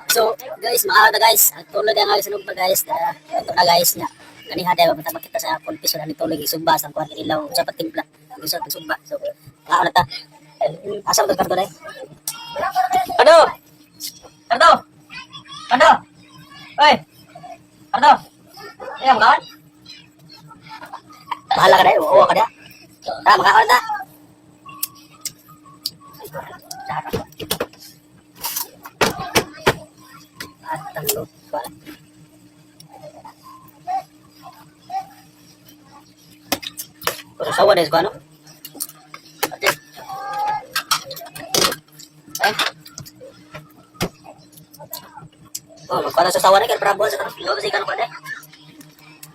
So, guys, maawa na guys. Ang tulog ang alis ng guys. Ito na guys nga. Kaniha dahil magkita sa pulpis na nitulog isugba sa kuwan ilaw sa patimpla. Gusto ng sugba. So, maawa na ta. Asa mo karto dai? Ano? Karto. Karto. Oy. Karto. Ayan mo kawan? Bahala ka dai. Oo ka dai. Tara, makawan ta. At ang lupa. Pero sawa dahil ko ano? Ate. Eh? Oh, magkala sa sawa na kaya bravo sa kanong kasi kanong kaya.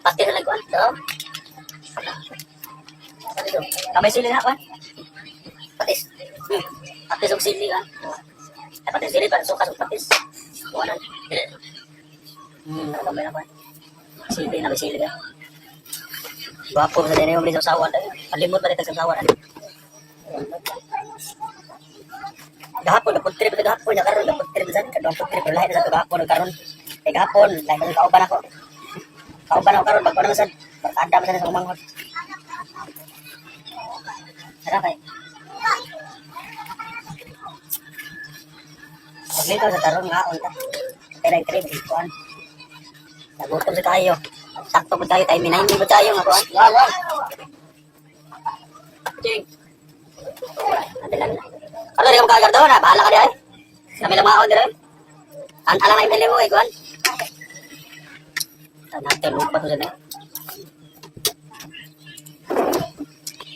Pati na lang ko ano? Kamay sili na kan? Patis. Patis ang sili kan? Patis sili pa suka sa patis. Kuanan. Kamay na kan? Sili na sili ka. Bapo sa dene mo beli sa sawan. Alimot pa dito sa sawan. Gahapon napun trip gahapon ya karon napun trip sa kadong trip lahi sa gahapon karon. Gahapon lahi man kauban ako. Kauban ako karon bagko na sad. Barkada man sa umanghod. Tara kay. Paglito sa tarong nga unta. Pero trip kuan. Nagutom sa tayo. Sakto po tayo, may 90 po tayo nga po. Wow. Ching. Atilan na. Ano rin ka makagardo na? Bahala ka diyan. Kami lang maon din. Alang na imili mo eh, kuhan. Natin, lupa to dyan eh.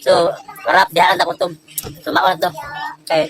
So, marap, dihaan na kutom. So, maon na to. Okay,